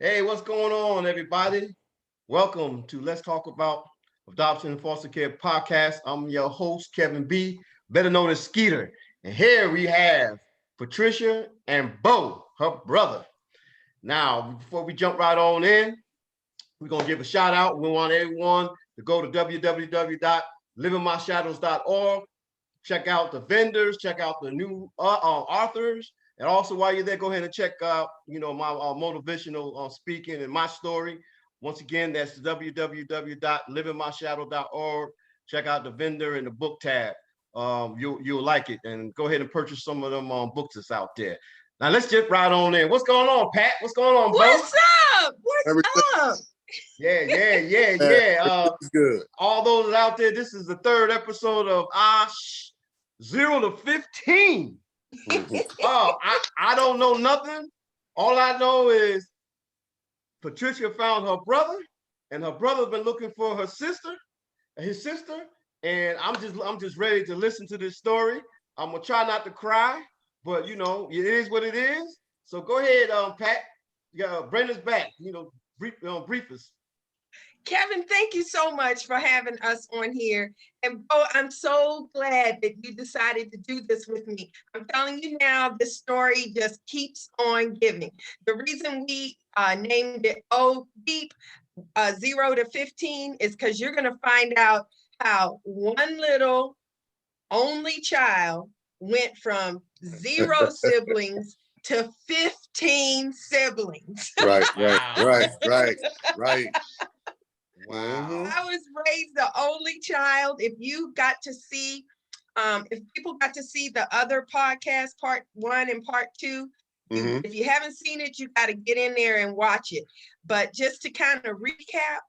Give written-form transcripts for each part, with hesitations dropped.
Hey, what's going on, everybody? Welcome to Let's Talk About Adoption and Foster Care podcast. I'm your host, Kevin B., better known as Skeeter. And here we have Patricia and Bo, her brother. Now, before we jump right on in, we're going to give a shout out. We want everyone to go to www.livingmyshadows.org, check out the vendors, check out the new authors. And also, while you're there, go ahead and check out, my motivational speaking and my story. Once again, that's www.livingmyshadow.org. Check out the vendor and the book tab. You'll like it, and go ahead and purchase some of them books that's out there. Now let's get right on in. What's going on, Pat? What's going on, Bo? What's up? What's up? Yeah. Good. All those out there, this is the third episode of 0 to 15. Oh, I don't know nothing. All I know is Patricia found her brother, and her brother's been looking for his sister, and I'm just ready to listen to this story. I'm gonna try not to cry, but it is what it is. So go ahead, Pat. Bring us back. Brief us. Kevin, thank you so much for having us on here. And Bo, I'm so glad that you decided to do this with me. I'm telling you now, this story just keeps on giving. The reason we named it Beep 0 to 15 is because you're going to find out how one little only child went from 0 siblings to 15 siblings. Right. Wow. I was raised the only child. If you got to see, if people got to see the other podcast, part 1 and part 2, if you haven't seen it, you got to get in there and watch it. But just to kind of recap,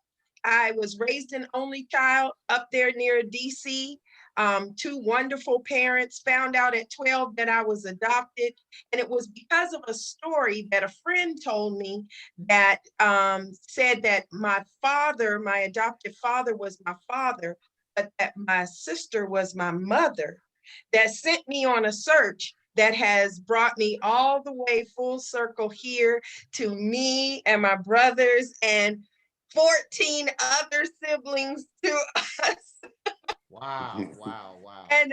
I was raised an only child up there near DC. 2 wonderful parents, found out at 12 that I was adopted. And it was because of a story that a friend told me that said that my adopted father was my father, but that my sister was my mother, that sent me on a search that has brought me all the way full circle here to me and my brothers and 14 other siblings to us. Wow. And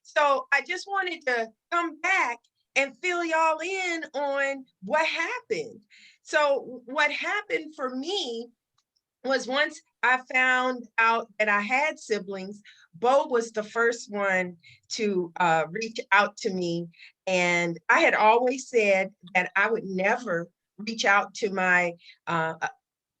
so I just wanted to come back and fill y'all in on what happened. So what happened for me was once I found out that I had siblings, Bo was the first one to reach out to me. And I had always said that I would never reach out to my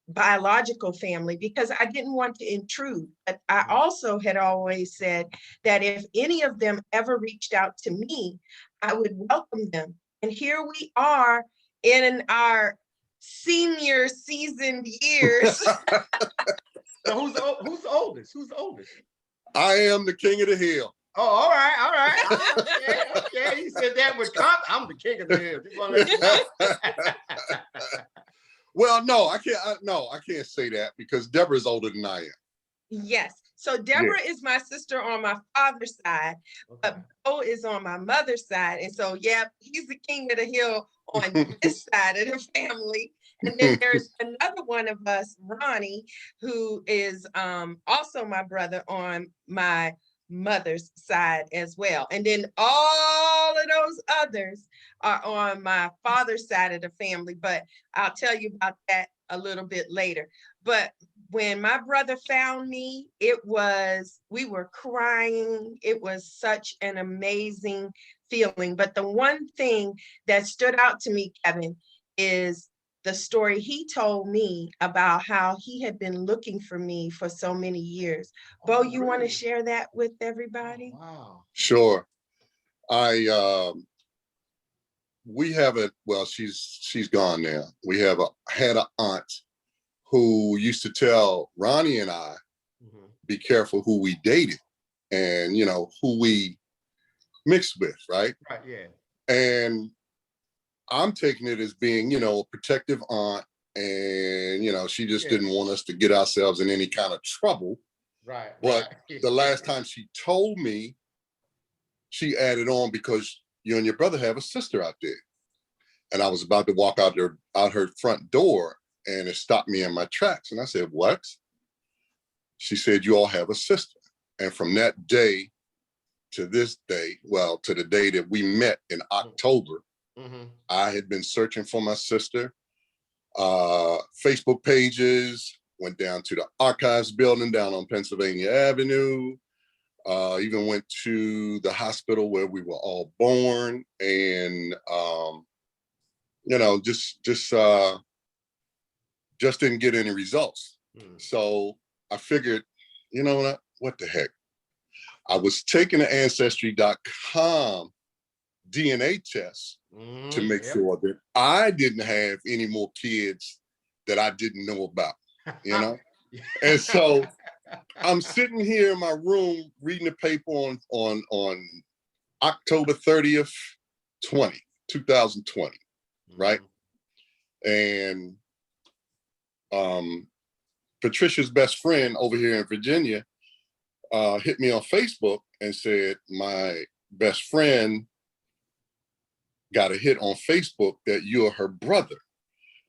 biological family because I didn't want to intrude. But I also had always said that if any of them ever reached out to me, I would welcome them. And here we are in our senior seasoned years. So who's the oldest? Who's the oldest? I am the king of the hill. Oh, all right. Okay. You said that with I'm the king of the hill. Just want to let you know. Well, no, I can't say that because Deborah's older than I am. Yes. So Deborah is my sister on my father's side, but Bo is on my mother's side. And so, he's the king of the hill on this side of the family. And then there's another one of us, Ronnie, who is also my brother on my mother's side as well. And then all of those others are on my father's side of the family, but I'll tell you about that a little bit later. But when my brother found me, we were crying. It was such an amazing feeling. But the one thing that stood out to me, Kevin, is the story he told me about how he had been looking for me for so many years. Bo, you want to share that with everybody? Oh, wow. Sure. We have she's gone now. We had an aunt who used to tell Ronnie and I, be careful who we dated and, who we mixed with, right? Right, yeah. And I'm taking it as being, a protective aunt, and she just didn't want us to get ourselves in any kind of trouble. Right. But the last time she told me, she added on because you and your brother have a sister out there. And I was about to walk out her front door, and it stopped me in my tracks. And I said, what? She said, you all have a sister. And from that day to this day, well, to the day that we met in October, I had been searching for my sister. Facebook pages, went down to the archives building down on Pennsylvania Avenue, even went to the hospital where we were all born, and just didn't get any results. So I figured, you know what the heck? I was taking the Ancestry.com DNA test to make sure that I didn't have any more kids that I didn't know about, you know? And so I'm sitting here in my room reading the paper on October 30th, 2020, right? And Patricia's best friend over here in Virginia hit me on Facebook and said, my best friend got a hit on Facebook that you're her brother,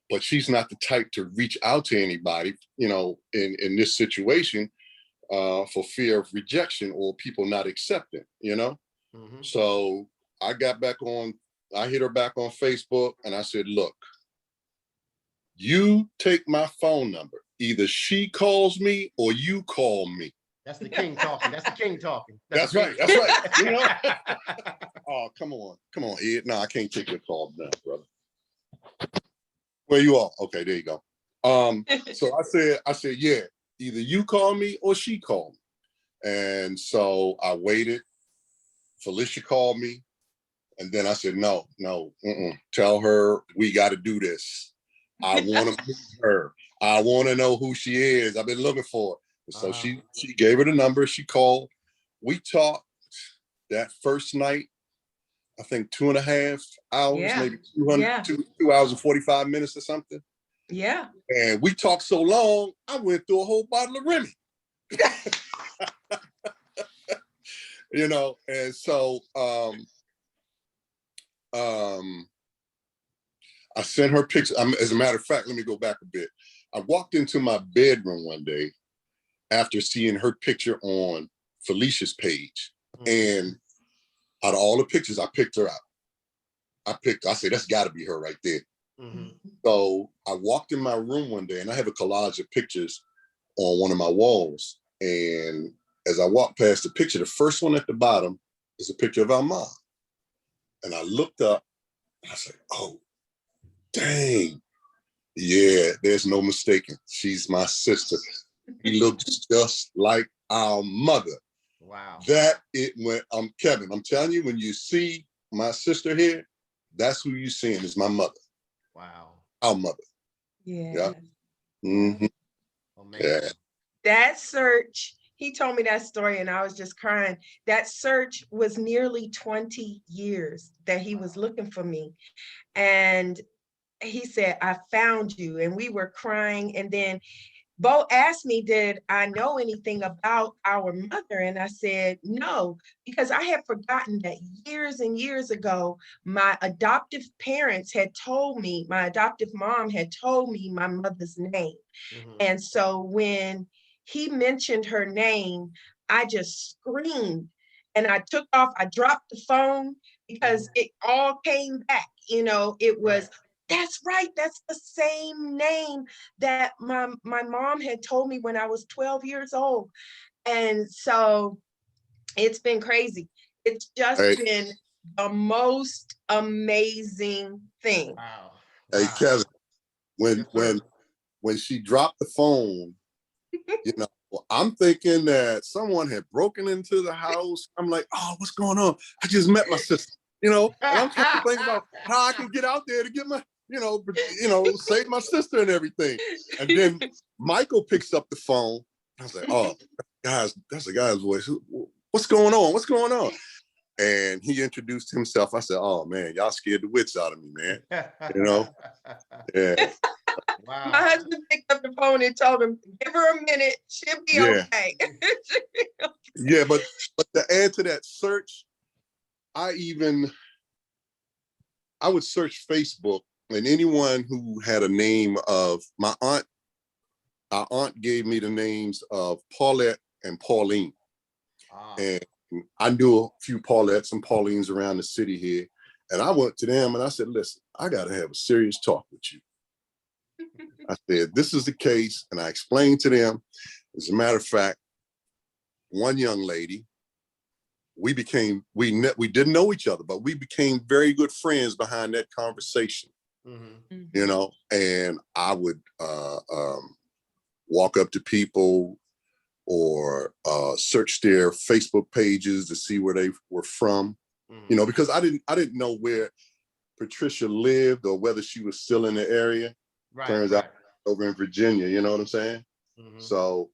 but she's not the type to reach out to anybody, you know, in this situation for fear of rejection or people not accepting, you know? So I hit her back on Facebook and I said, look, you take my phone number. Either she calls me or you call me. That's the king talking. That's the king talking. That's right. That's right. You know? Oh, come on, Ed. No, I can't take your call now, brother. Where you are? Okay, there you go. So I said, yeah, either you call me or she called me. And so I waited. Felicia called me, and then I said, no, tell her we got to do this. I want to meet her. I want to know who she is. I've been looking for her. So she gave her the number. She called. We talked that first night, I think 2.5 hours, maybe 2 hours and 45 minutes or something. Yeah. And we talked so long, I went through a whole bottle of Remy. You know, and so I sent her pictures. As a matter of fact, let me go back a bit. I walked into my bedroom one day after seeing her picture on Felicia's page. And out of all the pictures, I picked her out. I said, that's gotta be her right there. So I walked in my room one day and I have a collage of pictures on one of my walls. And as I walked past the picture, the first one at the bottom is a picture of our mom. And I looked up and I said, oh, dang. Yeah, there's no mistaking. She's my sister. He looks just like our mother. Wow. Kevin, I'm telling you, when you see my sister here, that's who you're seeing is my mother. Wow. Our mother. Yeah. Mm-hmm. Amazing. Yeah. That search, he told me that story and I was just crying. That search was nearly 20 years that he was looking for me. And he said, I found you. And we were crying. And then Bo asked me, did I know anything about our mother? And I said, no, because I had forgotten that years and years ago, my adoptive parents had told me, my adoptive mom had told me my mother's name. And so when he mentioned her name, I just screamed and I took off, I dropped the phone because it all came back. You know, it was, that's right, that's the same name that my mom had told me when I was 12 years old. And so it's been crazy. It's just been the most amazing thing. Wow. Hey, Kevin, when she dropped the phone, you know, I'm thinking that someone had broken into the house. I'm like, oh, what's going on? I just met my sister, you know, and I'm trying to think about how I can get out there to get my, save my sister and everything. And then Michael picks up the phone. I was like, oh, guys, that's a guy's voice. What's going on? What's going on? And he introduced himself. I said, oh man, y'all scared the wits out of me, man. You know? Yeah. Wow. My husband picked up the phone and told him, give her a minute, she'll be okay. Yeah, but to add to that search, I even I would search Facebook, and anyone who had a name of our aunt gave me the names of Paulette and Pauline. And I knew a few Paulettes and Paulines around the city here. And I went to them and I said, listen, I got to have a serious talk with you. I said, this is the case. And I explained to them, as a matter of fact, one young lady, we didn't know each other, but we became very good friends behind that conversation, you know, and I would walk up to people or search their Facebook pages to see where they were from, you know, because I didn't know where Patricia lived or whether she was still in the area. Turns out over in Virginia, you know what I'm saying? So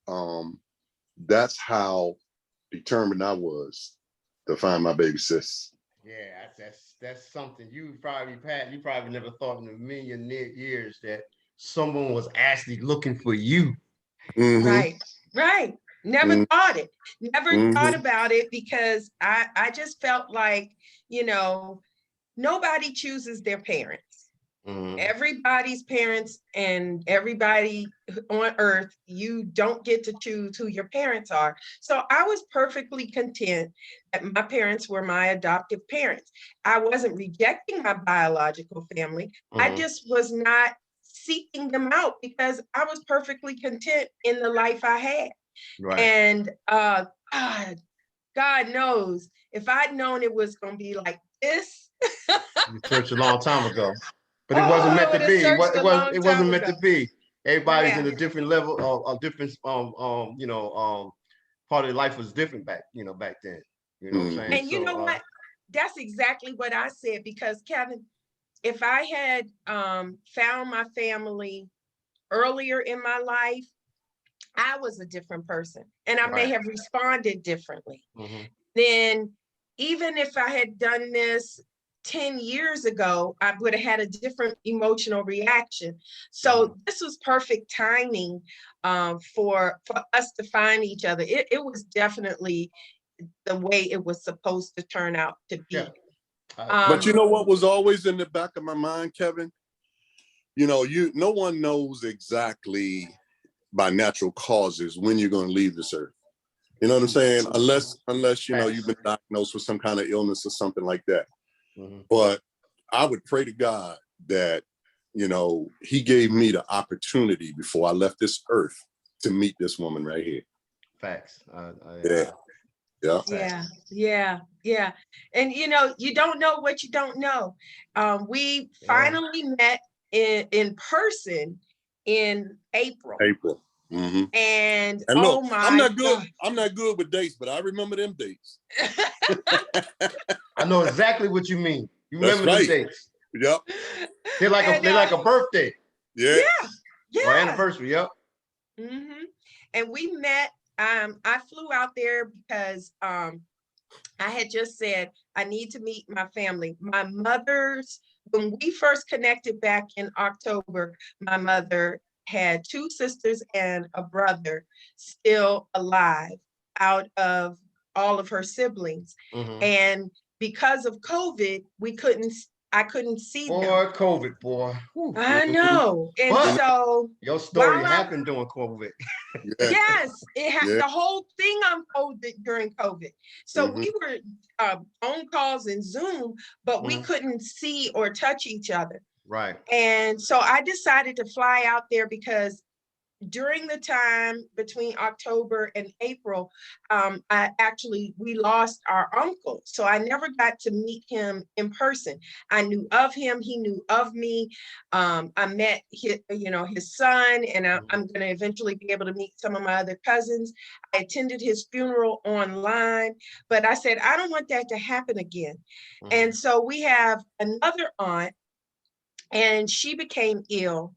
that's how determined I was to find my baby sis. Yeah, that's something you probably never thought in a million years that someone was actually looking for you. Right. Never thought it. Never thought about it, because I just felt like, you know, nobody chooses their parents. Everybody's parents, and everybody on earth, you don't get to choose who your parents are. So I was perfectly content that my parents were my adoptive parents. I wasn't rejecting my biological family. I just was not seeking them out because I was perfectly content in the life I had. And God knows, if I'd known it was going to be like this. You searched a long time ago. But it wasn't meant to be. It wasn't meant to be. Everybody's in a different level of different you know, part of life was different back then. You know what I'm saying? And you know what? That's exactly what I said, because Kevin, if I had found my family earlier in my life, I was a different person, and I may have responded differently. Then even if I had done this 10 years ago, I would have had a different emotional reaction. So this was perfect timing for us to find each other. It was definitely the way it was supposed to turn out to be. But you know what was always in the back of my mind, Kevin? You know, no one knows exactly by natural causes when you're going to leave this earth. You know what I'm saying? Unless you know, you've been diagnosed with some kind of illness or something like that. But I would pray to God that, you know, he gave me the opportunity before I left this earth to meet this woman right here. Facts. Yeah. And you know, you don't know what you don't know. We finally met in person in April. And look, oh my I'm not good. God. I'm not good with dates, but I remember them dates. I know exactly what you mean. You remember That's them dates. Yep. They're like a birthday. Yeah. Or anniversary. Yep. And we met. I flew out there because I had just said I need to meet my family. My mother's, when we first connected back in October, my mother had 2 sisters and a brother still alive out of all of her siblings. And because of COVID, I couldn't see them. COVID, boy. I know. And so your story happened during COVID. Yes, the whole thing unfolded during COVID. So we were phone calls and Zoom, but we couldn't see or touch each other. Right. And so I decided to fly out there because during the time between October and April, we lost our uncle. So I never got to meet him in person. I knew of him, he knew of me. I met his son, and I'm going to eventually be able to meet some of my other cousins. I attended his funeral online, but I said, I don't want that to happen again. And so we have another aunt, and she became ill.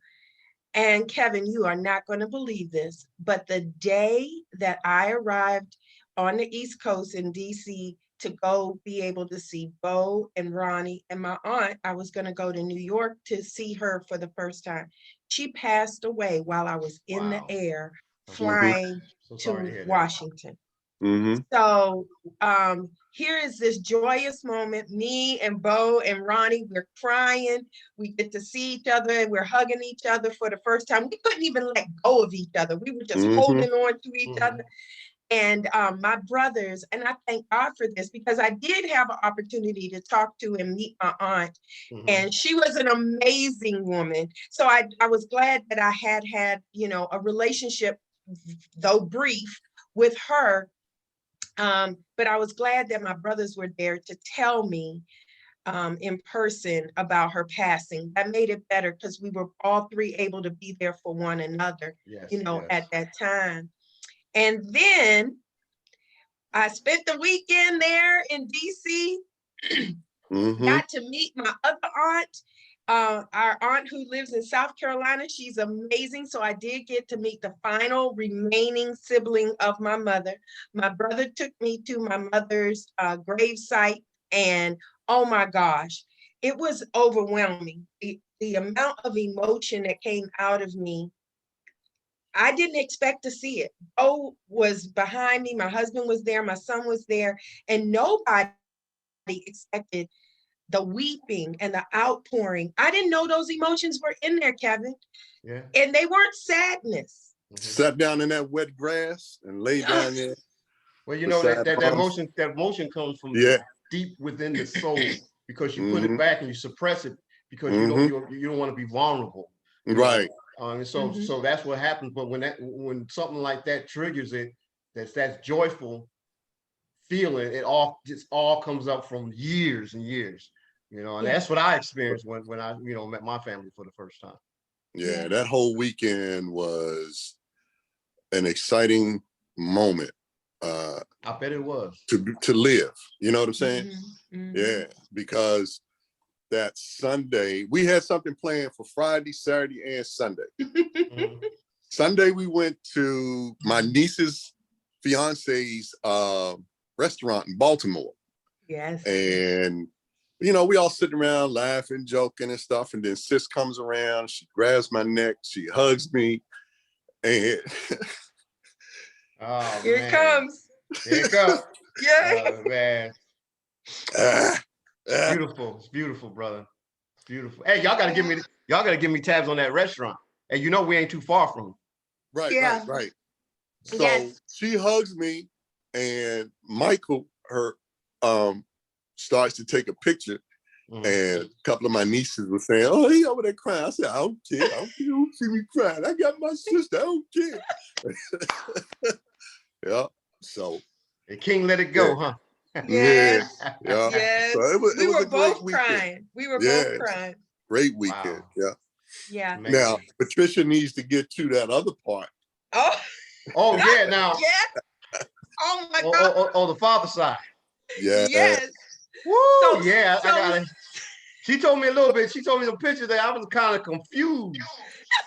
And Kevin, you are not going to believe this, but the day that I arrived on the East Coast in DC to go be able to see Bo and Ronnie and my aunt, I was going to go to New York to see her for the first time. She passed away while I was in the air flying to Washington. So here is this joyous moment. Me and Bo and Ronnie, we're crying. We get to see each other and we're hugging each other for the first time. We couldn't even let go of each other. We were just holding on to each other. And my brothers, and I thank God for this, because I did have an opportunity to talk to and meet my aunt, and she was an amazing woman. So I was glad that I had, you know, a relationship, though brief, with her. But I was glad that my brothers were there to tell me in person about her passing. That made it better because we were all three able to be there for one another, you know, at that time. And then I spent the weekend there in DC, got to meet my other aunt, our aunt who lives in South Carolina. She's amazing. So I did get to meet the final remaining sibling of my mother. My brother took me to my mother's grave site, and oh my gosh, it was overwhelming. The amount of emotion that came out of me, I didn't expect to see it. Bo was behind me. My husband was there. My son was there. And nobody expected the weeping and the outpouring. I didn't know those emotions were in there, Kevin. Yeah. And they weren't sadness. Sat down in that wet grass and lay down there. Well, you know, that emotion comes from deep within the soul, because you put it back and you suppress it because you don't want to be vulnerable. Right. And so that's what happens. But when something like that triggers it, that's joyful feeling, it all comes up from years and years, you know, and that's what I experienced when I, you know, met my family for the first time. Yeah, that whole weekend was an exciting moment. I bet it was. To live, you know what I'm saying? Yeah, because that Sunday, we had something planned for Friday, Saturday, and Sunday. Sunday, we went to my niece's fiance's restaurant in Baltimore. Yes. And, you know, we all sitting around laughing, joking and stuff. And then sis comes around, she grabs my neck, she hugs me. And Here it comes. Here it comes. Yeah. Man. Beautiful. It's beautiful, brother. It's beautiful. Hey, y'all gotta give me tabs on that restaurant. And you know we ain't too far from it. Right. So she hugs me, and Michael, her starts to take a picture. And a couple of my nieces were saying, "Oh, he over there crying." I said, "I don't care. I don't care. You don't see me crying. I got my sister. I don't care." Yeah. So the king let it go, huh? Yes. Yeah. Yes. So it was were a great both crying. We were both crying. Great weekend. Wow. Yeah. Now Patricia needs to get to that other part. Oh yeah. Now. Yeah. Oh my God. Oh, the father side. Yeah. Yes. Woo. I got it. She told me a little bit. She told me some pictures that I was kind of confused.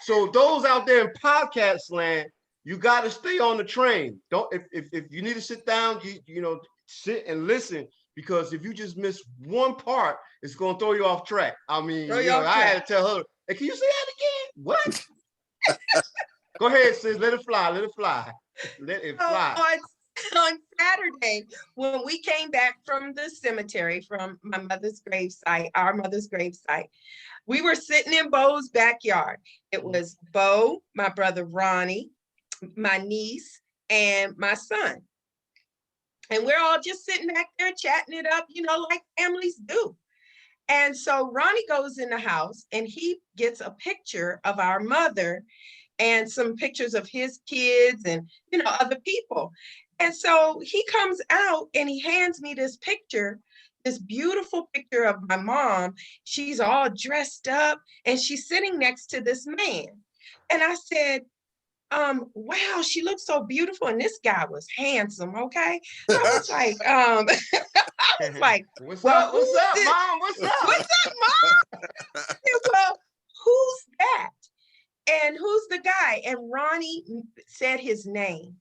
So those out there in podcast land, you got to stay on the train. Don't if you need to sit down, you know, sit and listen, because if you just miss one part, it's gonna throw you off track. I mean, you know, I had to tell her, "Hey, can you say that again? What?" Go ahead, sis. Let it fly. Let it fly. Let it fly. On Saturday, when we came back from the cemetery, from my mother's gravesite, our mother's gravesite, we were sitting in Bo's backyard. It was Bo, my brother Ronnie, my niece, and my son. And we're all just sitting back there chatting it up, you know, like families do. And so Ronnie goes in the house and he gets a picture of our mother and some pictures of his kids and, you know, other people. And so he comes out and he hands me this picture, this beautiful picture of my mom. She's all dressed up and she's sitting next to this man. And I said, wow, she looks so beautiful. And this guy was handsome, okay? I was like, what's up, mom? What's up? What's up, mom? Well, who's that? And who's the guy? And Ronnie said his name.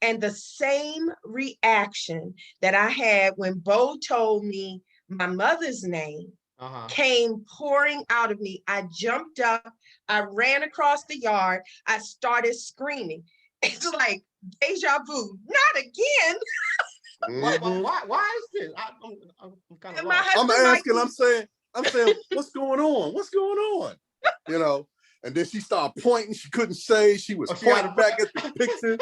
And the same reaction that I had when Bo told me my mother's name came pouring out of me. I jumped up, I ran across the yard, I started screaming. It's like deja vu. Not again. Why is this? I'm kind of And my lost. I'm husband asking, like, I'm saying, what's going on? What's going on? You know, and then she started pointing. She couldn't say. She was pointing back at the picture.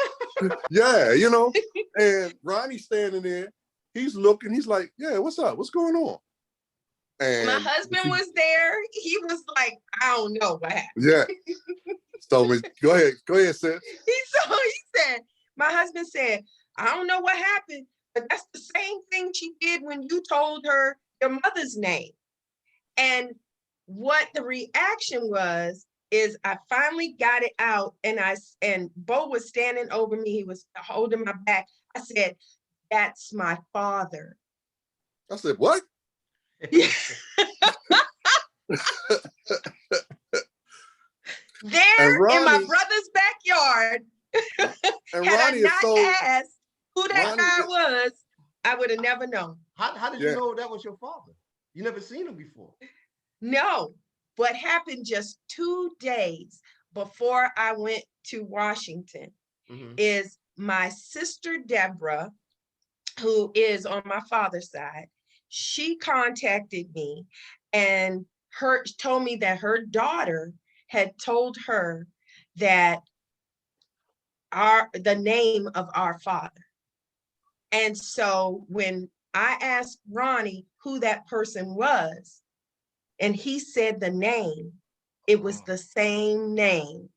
Yeah, you know. And Ronnie's standing there. He's looking. He's like, yeah, what's up? What's going on? And my husband was there. He was like, I don't know what happened. Yeah. So go ahead, sis. He said, my husband said, I don't know what happened, but that's the same thing she did when you told her your mother's name. And what the reaction was is I finally got it out, and Bo was standing over me. He was holding my back. I said, that's my father. I said, what? Yeah. There in my brother's backyard, and had Ronnie I not asked who that guy was, I would have never known. How did you know that was your father? You never seen him before. No, what happened just 2 days before I went to Washington is my sister Deborah, who is on my father's side. She contacted me and told me that her daughter had told her that the name of our father. And so when I asked Ronnie who that person was, and he said the name, it was the same name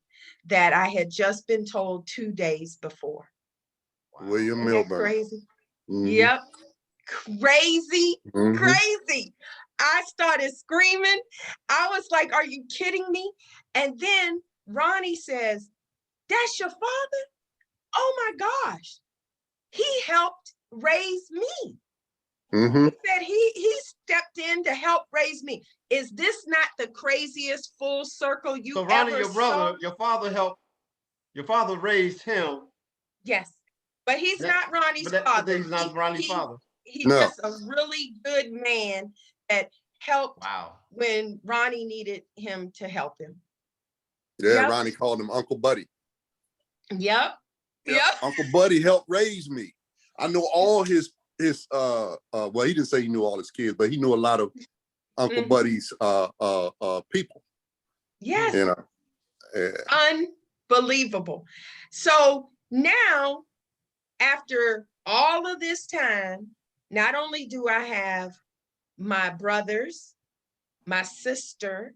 that I had just been told 2 days before. William Isn't Milburn. that crazy? Yep. Crazy, crazy. I started screaming. I was like, are you kidding me? And then Ronnie says, that's your father? Oh my gosh. He helped raise me. He said he stepped in to help raise me. Is this not the craziest full circle you so Ronnie, ever your brother, saw? your father raised him. Yes, but he's not Ronnie's father. He's not Ronnie's father. He's just a really good man that helped when Ronnie needed him to help him. Yeah, yep. Ronnie called him Uncle Buddy. Yep. Uncle Buddy helped raise me. I know all his well, he didn't say he knew all his kids, but he knew a lot of Uncle Buddy's people. Yes. You know. Unbelievable. So now, after all of this time, not only do I have my brothers, my sister,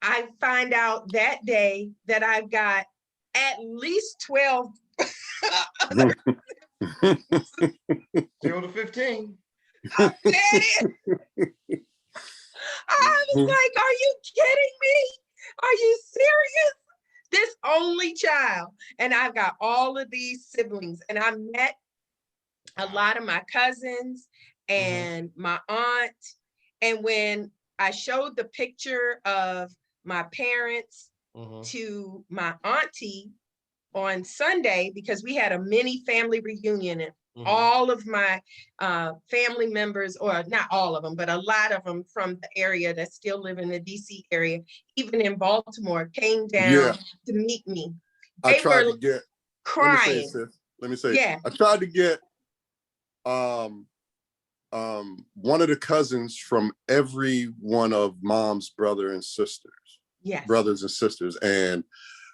I find out that day that I've got at least 12 0 to 15. I said it. I was like, are you kidding me? Are you serious? This only child. And I've got all of these siblings. And I met a lot of my cousins and my aunt. And when I showed the picture of my parents to my auntie on Sunday, because we had a mini family reunion, and all of my family members, or not all of them, but a lot of them from the area that still live in the DC area, even in Baltimore, came down to meet me. They were crying. Let me say, yeah. I tried to get one of the cousins from every one of Mom's brothers and sisters. And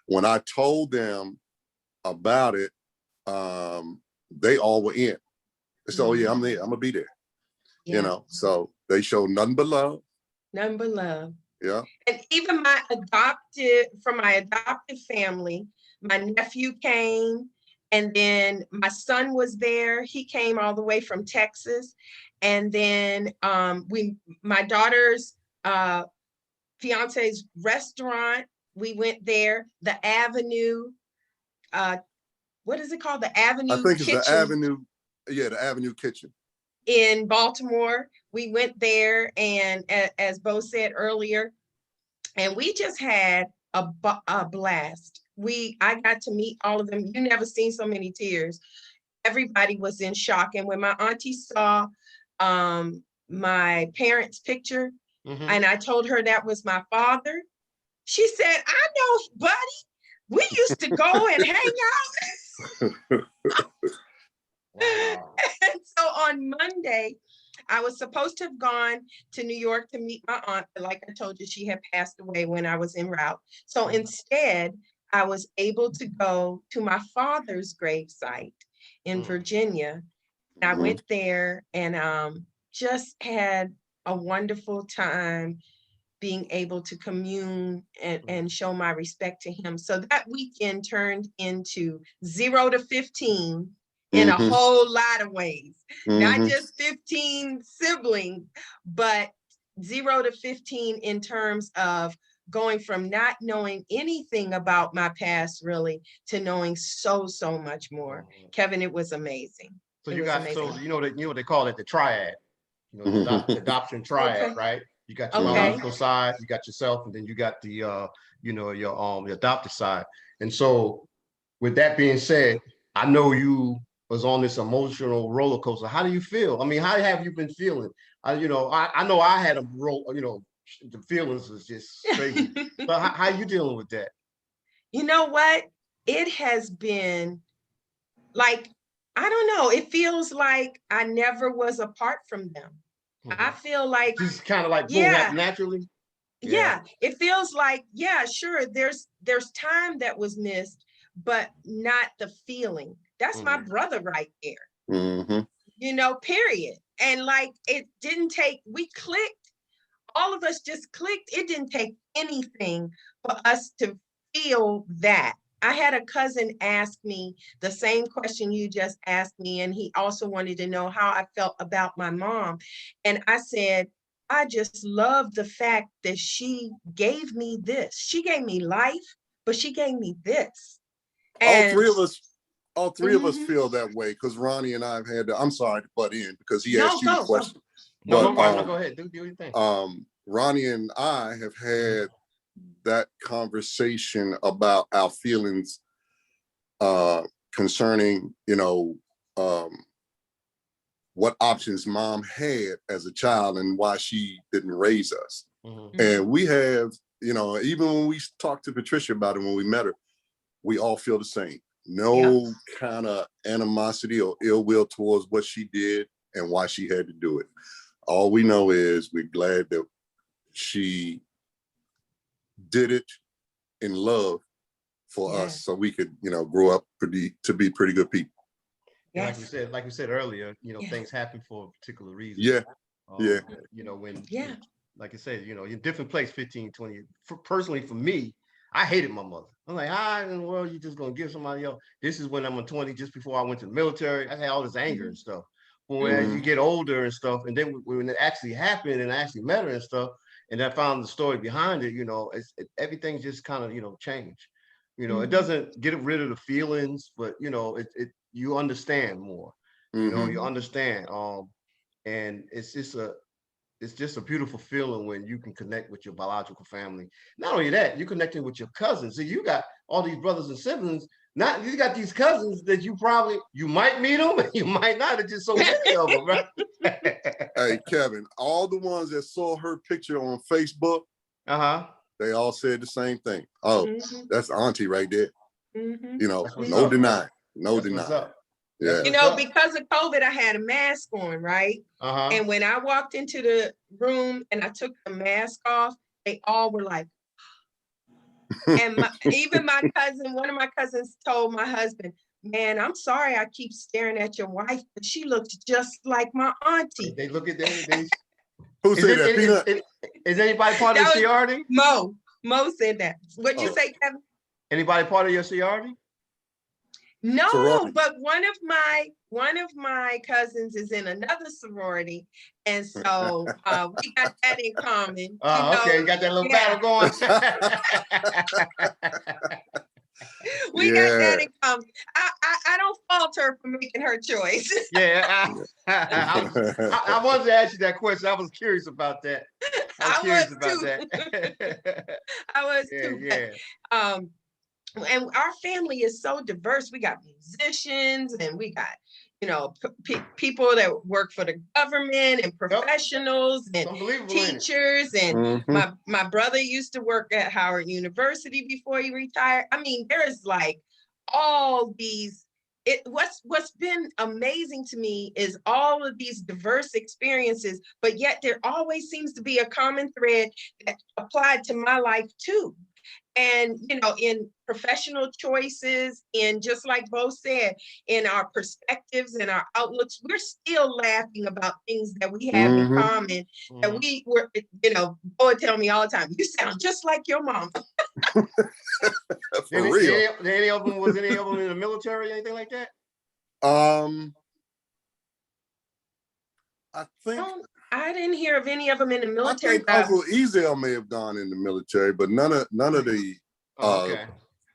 when I told them about it, they all were in. So oh yeah, I'm there. I'm gonna be there. Yeah. You know, so they showed nothing but love. Nothing but love. Yeah. And even from my adopted family, my nephew came, and then my son was there. He came all the way from Texas. And then my daughter's fiance's restaurant, we went there. The Avenue, what is it called? The Avenue Kitchen. I think it's the Avenue, the Avenue Kitchen. In Baltimore, we went there, and as Bo said earlier, and we just had a blast. I got to meet all of them. You never seen so many tears. Everybody was in shock. And when my auntie saw my parents' picture, and I told her that was my father, she said, I know Buddy. We used to go and hang out. Wow. And so on Monday, I was supposed to have gone to New York to meet my aunt, but like I told you, she had passed away when I was en route. So instead, I was able to go to my father's gravesite in Virginia. And I went there and just had a wonderful time being able to commune and show my respect to him. So that weekend turned into 0 to 15 in a whole lot of ways. Not just 15 siblings, but 0 to 15 in terms of going from not knowing anything about my past really to knowing so much more. Kevin, it was amazing. So It you was got amazing. so you know what they call it, the triad. You know, the adoption triad, Okay. right? You got your Okay. biological side, you got yourself, and then you got the your adopted side. And so with that being said, I know you was on this emotional roller coaster. How do you feel? I mean, how have you been feeling? I know I had a roll, the feelings was just crazy. But how you dealing with that? You know what? It has been like, I don't know. It feels like I never was apart from them. I feel like, Just kind of like boom, yeah, happened naturally. yeah, it feels like, yeah, sure. There's time that was missed, but not the feeling. That's my brother right there. Period. And like, it didn't take, we clicked, all of us just clicked. It didn't take anything for us to feel that. I had a cousin ask me the same question you just asked me, and he also wanted to know how I felt about my mom. And I said, I just love the fact that she gave me this. She gave me life, but she gave me this. All And three of us feel that way because Ronnie and I have had I'm sorry to butt in because he asked you the question. No, go ahead. Do your thing. Ronnie and I have had that conversation about our feelings concerning, what options mom had as a child and why she didn't raise us. And we have, even when we talked to Patricia about it when we met her, we all feel the same. No kind of animosity or ill will towards what she did and why she had to do it. All we know is we're glad that she did it in love for us so we could, grow up to be pretty good people. Like we said earlier, things happen for a particular reason. Like I said, in different place, 15, 20. Personally, for me, I hated my mother. I'm like, in the world you just gonna give somebody else? This is when I'm 20, just before I went to the military. I had all this anger and stuff. But as you get older and stuff, and then when it actually happened and I actually met her and stuff, and I found the story behind it, everything just kind of, changed. It doesn't get rid of the feelings, but you understand more. You understand. And it's just a beautiful feeling when you can connect with your biological family. Not only that, you're connecting with your cousins. So you got all these brothers and siblings. Not you got these cousins that you might meet them, and you might not. It's just so many of them, right? Hey, Kevin, all the ones that saw her picture on Facebook, they all said the same thing. Oh, that's auntie right there. No denying. No denying. Yeah. Because of COVID, I had a mask on, right? And when I walked into the room and I took the mask off, they all were like, and even my cousin, one of my cousins told my husband, man, I'm sorry I keep staring at your wife, but she looks just like my auntie. They look at them. Who said that? Is anybody part of the seniority? Mo said that. What'd you say, Kevin? Anybody part of your seniority? No, sorority. But one of my cousins is in another sorority, and so we got that in common. Okay, you got that little battle going. We got that in common. I don't fault her for making her choice. I wanted to ask you that question. I was curious about that. I was too. And our family is so diverse. We got musicians and we got, people that work for the government and professionals and teachers. And my brother used to work at Howard University before he retired. I mean, there is like all these. What's been amazing to me is all of these diverse experiences, but yet there always seems to be a common thread that applied to my life too. And, in professional choices, and just like Bo said, in our perspectives and our outlooks, we're still laughing about things that we have in common. And we were, Bo would tell me all the time, you sound just like your mom. For real. Any of them in the military or anything like that? I think I didn't hear of any of them in the military. I think Uncle Ezel may have gone in the military, but none of the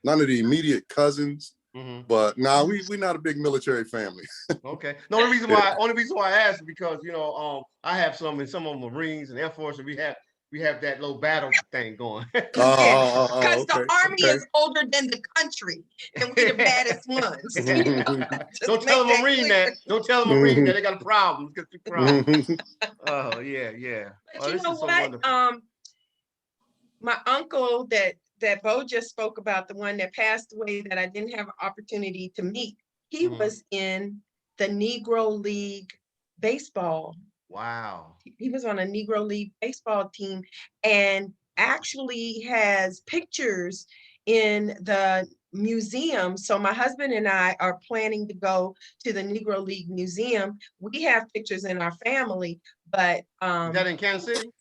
none of the immediate cousins. But we're not a big military family. Okay. The only reason why I asked is because I have some Marines and Air Force, and we have that little battle thing going. Because the Army is older than the country, and we're the baddest ones. Don't tell a Marine that. Don't tell a Marine that they got a problem. Oh yeah. But you know what? My uncle that Bo just spoke about, the one that passed away that I didn't have an opportunity to meet, he was in the Negro League baseball. Wow. He was on a Negro League baseball team and actually has pictures in the museum. So my husband and I are planning to go to the Negro League Museum. We have pictures in our family, but is that in Kansas City?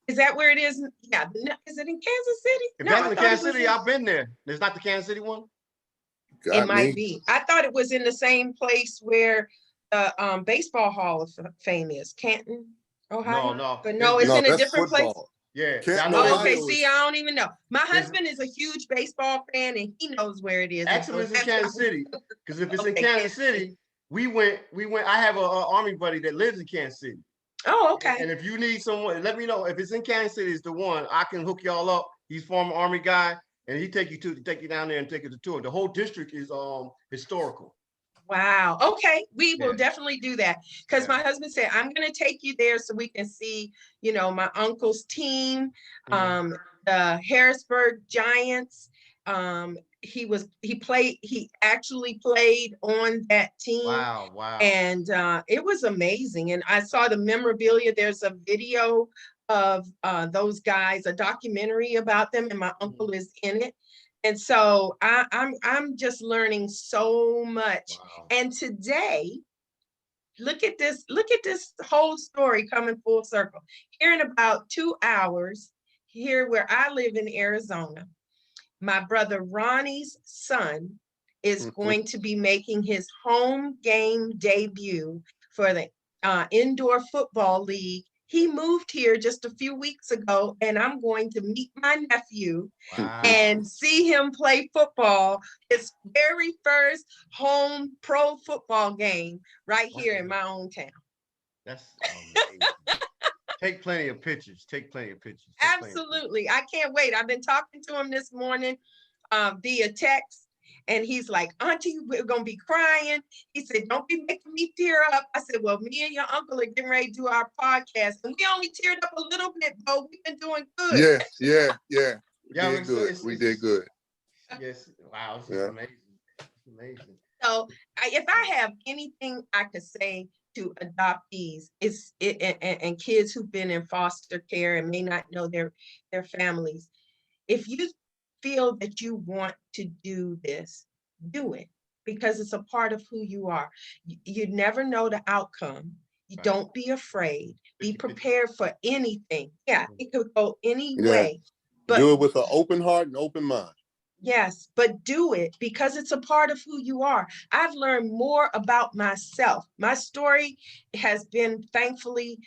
Is that where it is? Yeah. Is it in Kansas City? If that's in Kansas City, I've been there. It's not the Kansas City one? It might be. I thought it was in the same place where the Baseball Hall of Fame is, Canton, Ohio. No. But no, it's in a different football. Place. Yeah. Okay, see, I don't even know. My husband is a huge baseball fan, and he knows where it is. Actually, it's in Kansas City. Because if it's in Kansas City, we went. I have an Army buddy that lives in Kansas City. Oh, okay. And if you need someone, let me know. If it's in Kansas City, it's the one. I can hook y'all up. He's former Army guy, and he take you down there and take you to tour. The whole district is historical. Wow. Okay, we will definitely do that, because my husband said, I'm going to take you there so we can see, my uncle's team, the Harrisburg Giants. He actually played on that team. Wow. And it was amazing. And I saw the memorabilia. There's a video of those guys, a documentary about them, and my uncle is in it. And so I'm just learning so much. Wow. And today, look at this whole story coming full circle. Here in about 2 hours, here where I live in Arizona, my brother Ronnie's son is going to be making his home game debut for the indoor football league. He moved here just a few weeks ago, and I'm going to meet my nephew and see him play football, his very first home pro football game right here in my own town. That's amazing. Take plenty of pictures. Absolutely. I can't wait. I've been talking to him this morning via text. And he's like, Auntie, we're going to be crying. He said, don't be making me tear up. I said, well, me and your uncle are getting ready to do our podcast. And we only teared up a little bit, but we've been doing good. Yeah. We did good. Yes. Wow. This is amazing. It's amazing. So if I have anything I could say to adoptees and kids who've been in foster care and may not know their families, if you feel that you want to do this, do it, because it's a part of who you are. You never know the outcome. Don't be afraid. Be prepared for anything. Yeah, it could go any way. But do it with an open heart and open mind. Yes, but do it because it's a part of who you are. I've learned more about myself. My story has been thankfully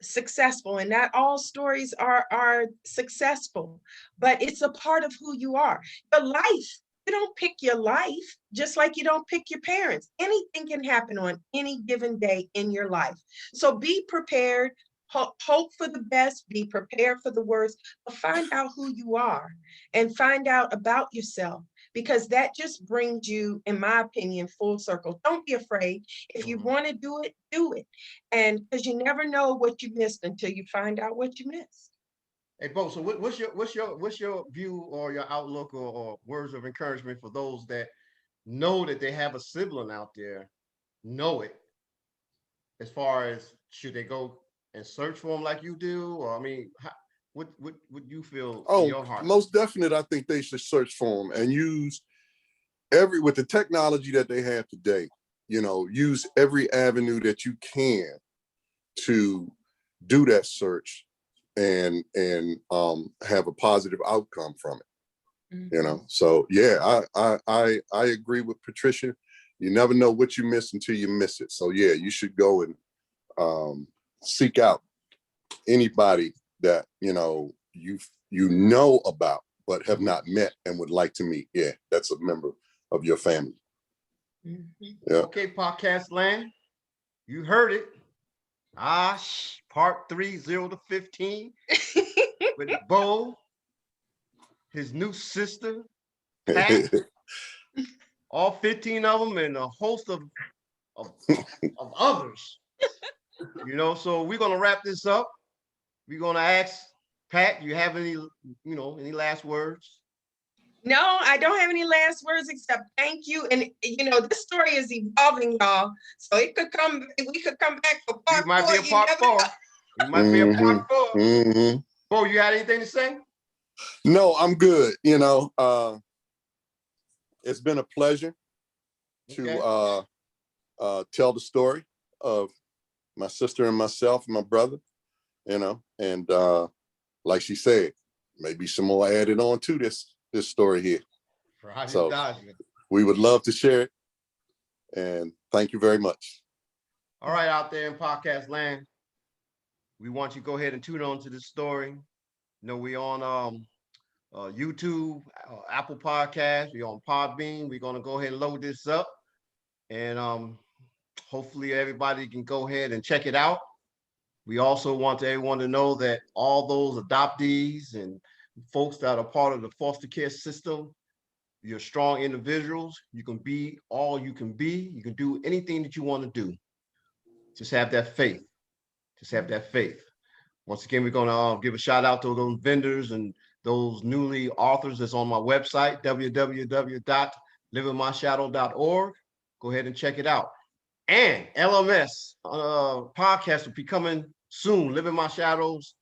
successful, and not all stories are successful, but it's a part of who you are. Your life, you don't pick your life, just like you don't pick your parents. Anything can happen on any given day in your life. So be prepared, hope for the best, be prepared for the worst, but find out who you are and find out about yourself. because that just brings you, in my opinion, full circle. Don't be afraid. If you want to do it, do it. And because you never know what you missed until you find out what you missed. Hey, Bo, so what's your view or your outlook or words of encouragement for those that know that they have a sibling out there, know it, as far as should they go and search for them like you do? Or, I mean, what would you feel in your heart? Most definite. I think they should search for them and use with the technology that they have today, use every avenue that you can to do that search and have a positive outcome from it. So yeah, I agree with Patricia. You never know what you miss until you miss it. So yeah, you should go and seek out anybody that you know about but have not met and would like to meet. Yeah, that's a member of your family. Yeah. Okay, podcast land, you heard it. Part 3, 0 to 15 with Bo, his new sister, Pat, all 15 of them, and a host of others. So we're gonna wrap this up. We're gonna ask Pat, you have any last words? No, I don't have any last words except thank you. And this story is evolving, y'all. So we could come back for part 4. Might be a part 4. You might be a part 4. Bo, you had anything to say? No, I'm good. It's been a pleasure to tell the story of my sister and myself and my brother, and like she said, maybe some more added on to this story here. Right. So we would love to share it, and thank you very much. All right, out there in podcast land, we want you to go ahead and tune on to this story. We on YouTube, Apple Podcast, we on Podbean. We're gonna go ahead and load this up, and hopefully everybody can go ahead and check it out. We also want everyone to know that all those adoptees and folks that are part of the foster care system, you're strong individuals. You can be all you can be. You can do anything that you want to do. Just have that faith. Once again, we're going to give a shout out to those vendors and those newly authors that's on my website, www.livingmyshadow.org. Go ahead and check it out. And LMS podcast will be coming soon. Living My Shadows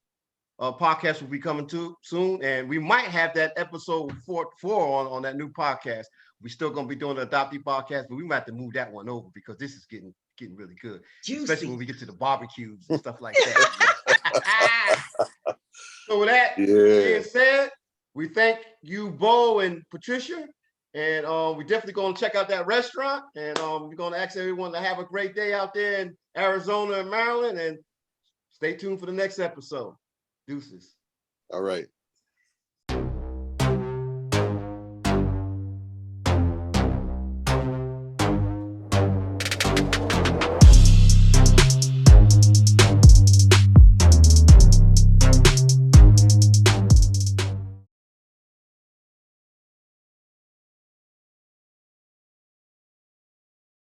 podcast will be coming too soon, and we might have that episode 4 on that new podcast. We're still gonna be doing the adoptee podcast, but we might have to move that one over because this is getting really good. Juicy. Especially when we get to the barbecues and stuff like that. So with that being said, we thank you, Bo and Patricia, and we're definitely gonna check out that restaurant, and we're gonna ask everyone to have a great day out there in Arizona and Maryland, and stay tuned for the next episode. Deuces. All right.